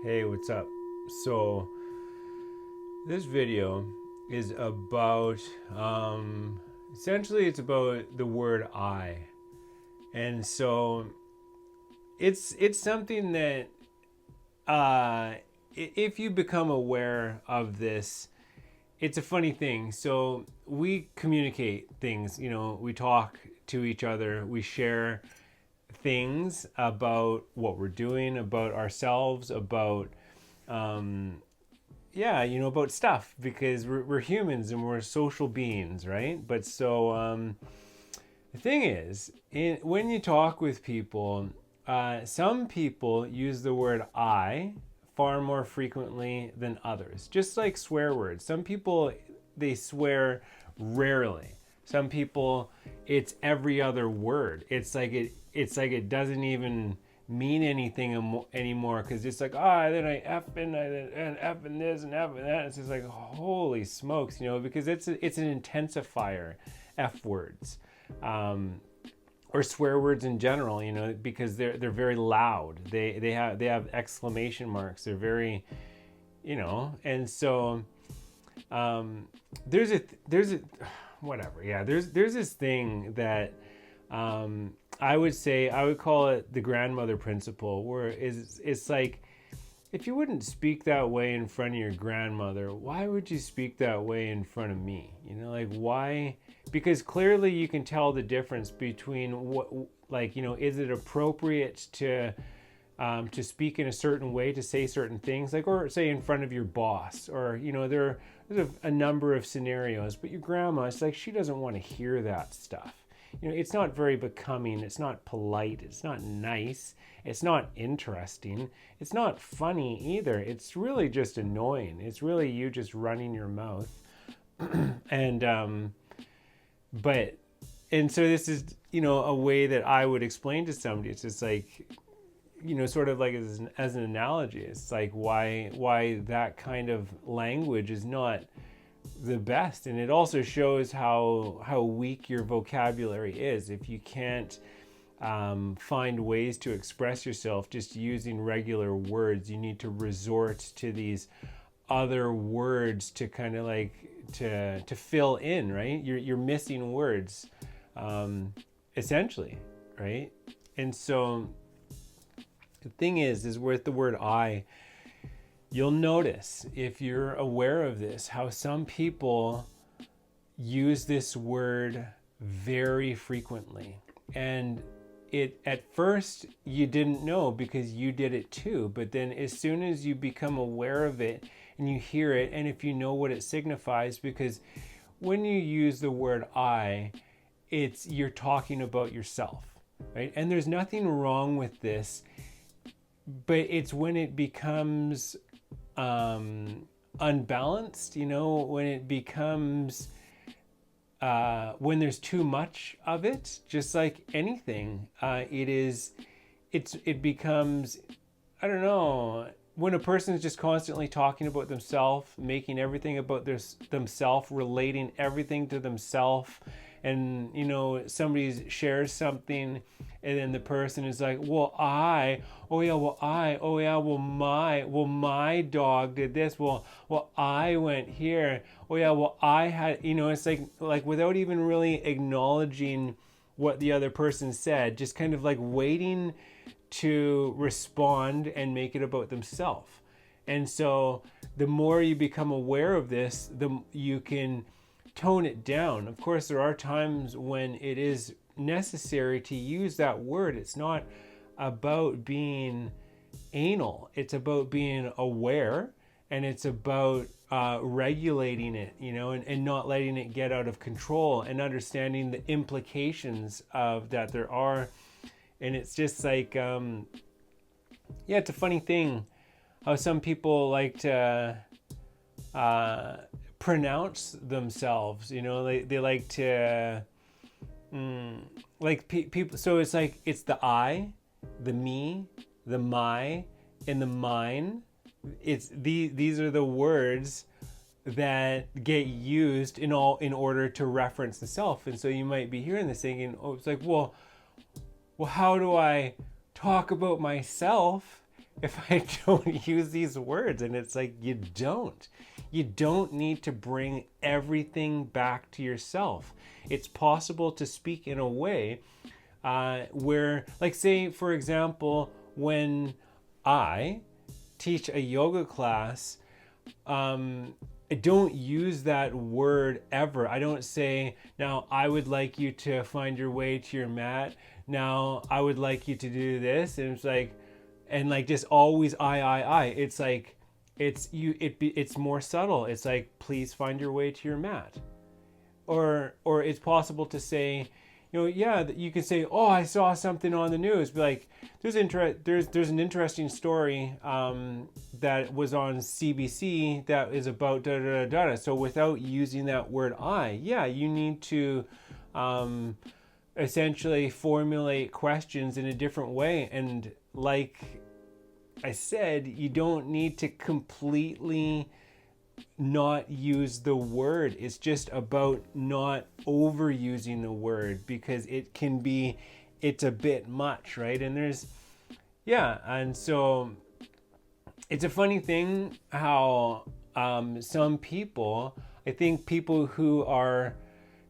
Hey, what's up? So, this video is about, essentially, it's about the word I. And so, it's something that, if you become aware of this, it's a funny thing. So, we communicate things, we talk to each other, we share things about what we're doing, about ourselves, about about stuff because we're humans and we're social beings, right? But so the thing is, when you talk with people, some people use the word I far more frequently than others, just like swear words. Some people, they swear rarely. Some people, it's every other word. It's like it doesn't even mean anything anymore because it's like, then I F and F and this and F and that. It's just like, holy smokes, because it's an intensifier, F words, or swear words in general, because they're very loud. They have exclamation marks. They're very, and so there's a whatever. Yeah, there's this thing that I would call it the grandmother principle, where it's like, if you wouldn't speak that way in front of your grandmother, why would you speak that way in front of me? Why? Because clearly you can tell the difference between is it appropriate to speak in a certain way, to say certain things, or say in front of your boss, or there's a number of scenarios. But your grandma, it's like she doesn't want to hear that stuff. It's not very becoming. It's not polite. It's not nice. It's not interesting. It's not funny either. It's really just annoying. It's really you just running your mouth. And so this is a way that I would explain to somebody. It's just like, sort of like as an analogy. It's like why that kind of language is not the best. And it also shows how weak your vocabulary is if you can't find ways to express yourself just using regular words. You need to resort to these other words to kind of like to fill in, right? You're missing words, essentially, right? And so the thing is with the word I, you'll notice, if you're aware of this, how some people use this word very frequently. And at first you didn't know because you did it too. But then as soon as you become aware of it and you hear it, and if you know what it signifies, because when you use the word I, you're talking about yourself, right? And there's nothing wrong with this, but it's when it becomes unbalanced, when it becomes when there's too much of it, just like anything, it becomes, I don't know, when a person is just constantly talking about themselves, making everything about themselves, relating everything to themselves, and somebody shares something, and then the person is like, my dog did this, I went here, I had, it's like without even really acknowledging what the other person said, just kind of like waiting to respond and make it about themselves. And so the more you become aware of this, you can tone it down. Of course, there are times when it is necessary to use that word. It's not about being anal. It's about being aware, and it's about regulating it, and not letting it get out of control, and understanding the implications of that there are. And it's just like, it's a funny thing how some people like to pronounce themselves, they like to people. So it's like, it's the I, the me, the my, and the mine. These are the words that get used in order to reference the self. And so you might be hearing this thinking, it's like, well, how do I talk about myself if I don't use these words? And it's like, you don't. You don't need to bring everything back to yourself. It's possible to speak in a way where, like, say, for example, when I teach a yoga class, I don't use that word ever. I don't say, now I would like you to find your way to your mat. Now I would like you to do this. And it's like, and like just always I. It's like, it's more subtle. It's like, please find your way to your mat. Or it's possible to say, yeah, you can say, oh, I saw something on the news. Be like, there's an interesting story that was on CBC that is about da da da da. So without using that word you need to essentially formulate questions in a different way. And like I said, you don't need to completely not use the word. It's just about not overusing the word, because it's a bit much, right? And and so it's a funny thing how some people, I think people who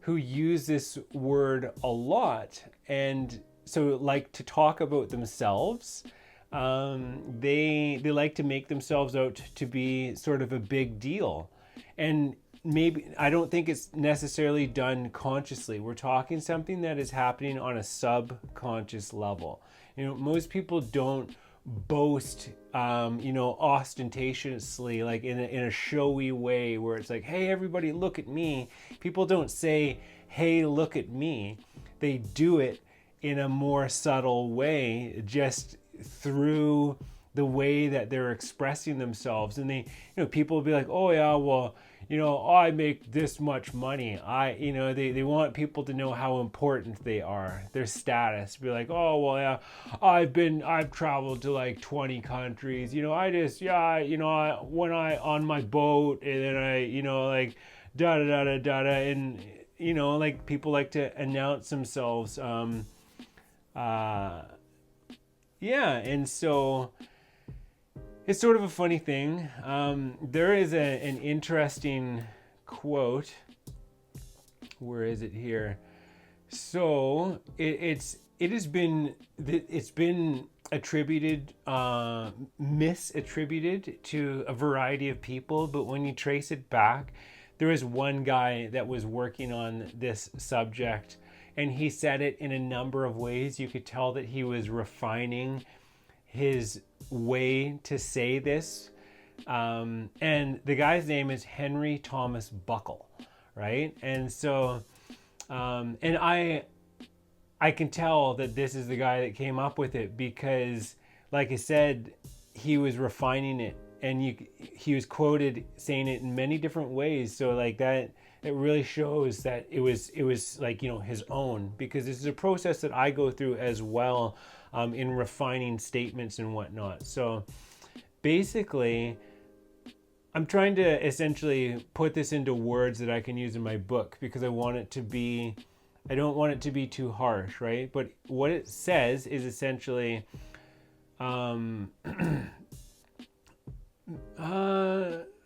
use this word a lot, and so like to talk about themselves, they like to make themselves out to be sort of a big deal. And maybe, I don't think it's necessarily done consciously. We're talking something that is happening on a subconscious level. Most people don't boast, ostentatiously, like in a showy way where it's like, hey, everybody, look at me. People don't say, hey, look at me. They do it in a more subtle way, just through the way that they're expressing themselves. And they, people will be like, oh yeah, well, I make this much money. They want people to know how important they are, their status. Be like, oh, well, yeah, I've traveled to like 20 countries. When I on my boat, and then I, like da da da da da, and like people like to announce themselves. And so it's sort of a funny thing. There is an interesting quote. Where is it here? So it's been attributed, misattributed to a variety of people, but when you trace it back, there is one guy that was working on this subject, and he said it in a number of ways. You could tell that he was refining his way to say this. And the guy's name is Henry Thomas Buckle, right? And so, and I can tell that this is the guy that came up with it, because, like I said, he was refining it, and he was quoted saying it in many different ways. So like that, it really shows that it was like, his own, because this is a process that I go through as well, in refining statements and whatnot. So basically, I'm trying to essentially put this into words that I can use in my book, because I don't want it to be too harsh, right? But what it says is essentially, I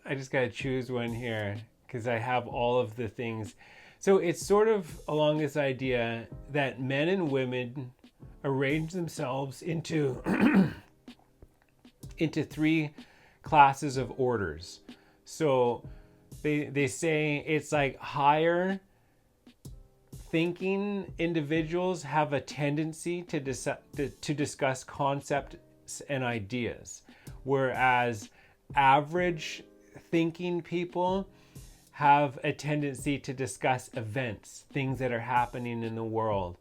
just gotta choose one here, because I have all of the things. So it's sort of along this idea that men and women arrange themselves into three classes of orders. So they say it's like higher thinking individuals have a tendency to discuss concepts and ideas, whereas average thinking people have a tendency to discuss events, things that are happening in the world,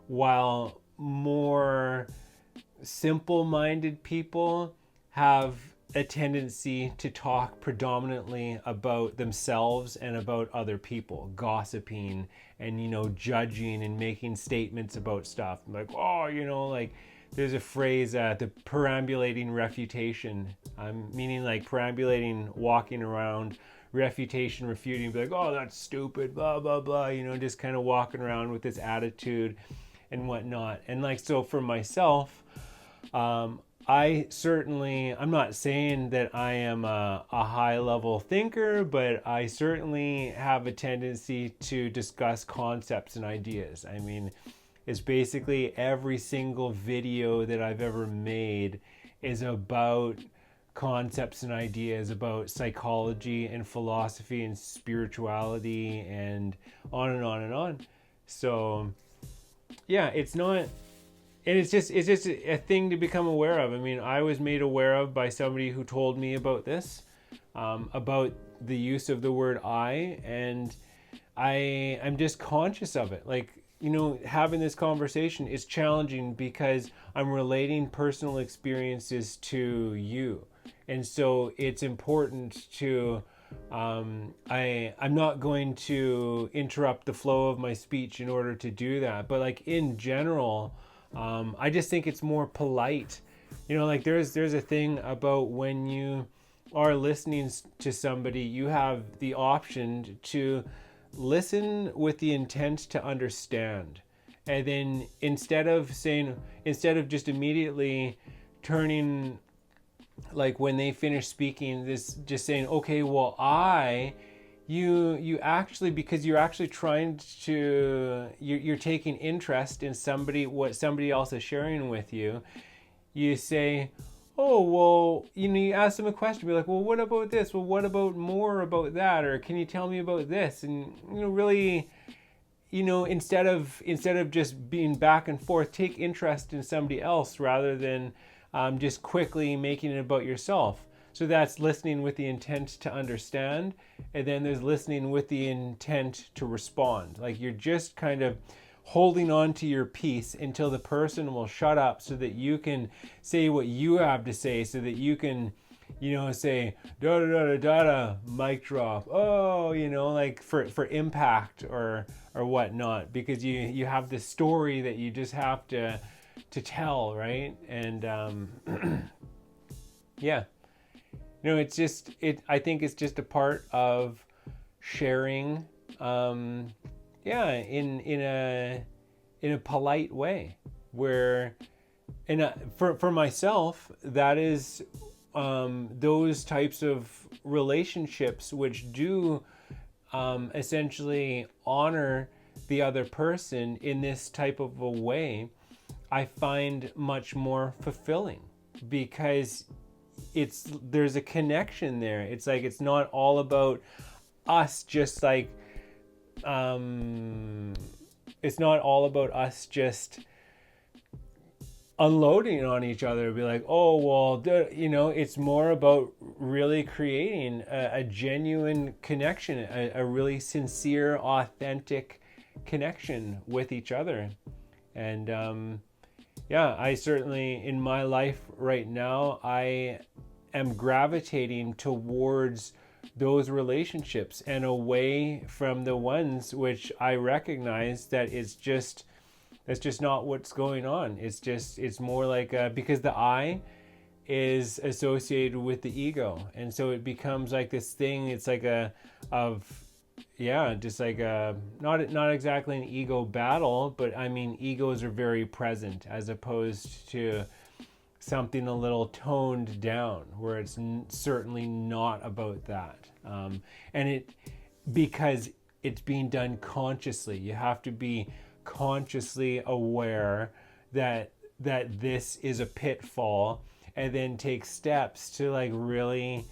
while more simple-minded people have a tendency to talk predominantly about themselves and about other people, gossiping and, judging and making statements about stuff. Like, oh, like there's a phrase, the perambulating refutation, meaning like perambulating, walking around, refutation, refuting, be like, oh, that's stupid, blah, blah, blah, just kind of walking around with this attitude and whatnot. And like, so for myself, I'm not saying that I am a high level thinker, but I certainly have a tendency to discuss concepts and ideas. I mean, it's basically every single video that I've ever made is about concepts and ideas about psychology and philosophy and spirituality and on and on and on. So yeah, it's not, and it's just a thing to become aware of. I mean, I was made aware of by somebody who told me about this, about the use of the word I, and I'm just conscious of it. Like, having this conversation is challenging because I'm relating personal experiences to you. And so it's important to, I'm not going to interrupt the flow of my speech in order to do that. But like in general, I just think it's more polite. Like there's a thing about when you are listening to somebody, you have the option to listen with the intent to understand. And then instead of just immediately turning, like when they finish speaking, this just saying, okay, well, you actually, because you're actually trying to, you're taking interest in what somebody else is sharing with you. You say, oh, well, you ask them a question, be like, well, what about this? Well, what about more about that? Or can you tell me about this? And, really, instead of just being back and forth, take interest in somebody else rather than just quickly making it about yourself. So that's listening with the intent to understand. And then there's listening with the intent to respond. Like you're just kind of holding on to your peace until the person will shut up so that you can say what you have to say, so that you can, say da da da da da da, mic drop. Oh, like for impact or whatnot, because you have this story that you just have to tell, right? And yeah, it's just I think it's just a part of sharing. In a polite way, where for myself, that is those types of relationships which do essentially honor the other person in this type of a way, I find much more fulfilling, because there's a connection there. It's like it's not all about us just like it's not all about us just unloading on each other, be like, oh, well, it's more about really creating a genuine connection, a really sincere, authentic connection with each other. And I certainly, in my life right now, I am gravitating towards those relationships and away from the ones which I recognize that that's just not what's going on. It's more like because the I is associated with the ego, and so it becomes like this thing. It's like just like not exactly an ego battle, but I mean egos are very present as opposed to something a little toned down, where it's certainly not about that. And because it's being done consciously, you have to be consciously aware that this is a pitfall, and then take steps to like really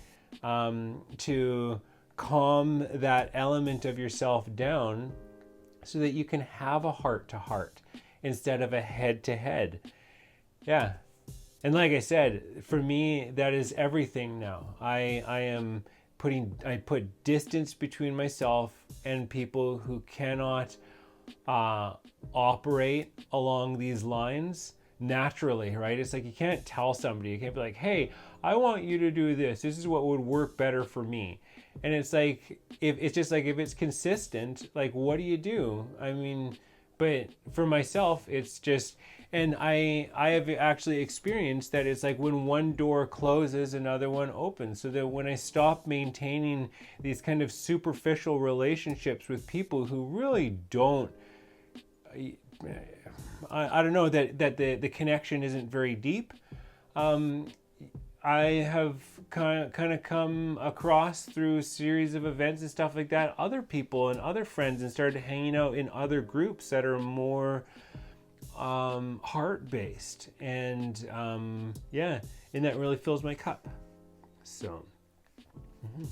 to calm that element of yourself down, so that you can have a heart to heart instead of a head to head. Yeah. And like I said, for me, that is everything now. I put distance between myself and people who cannot operate along these lines naturally, right? It's like you can't tell somebody, you can't be like, hey, I want you to do this. This is what would work better for me. And it's like, if it's consistent, like, what do you do? I mean, but for myself, it's just, and I have actually experienced that it's like when one door closes, another one opens. So that when I stop maintaining these kind of superficial relationships with people who really don't I don't know, that the connection isn't very deep. I have kind of come across through a series of events and stuff like that, other people and other friends, and started hanging out in other groups that are more heart based, and yeah, and that really fills my cup. So. Mm-hmm.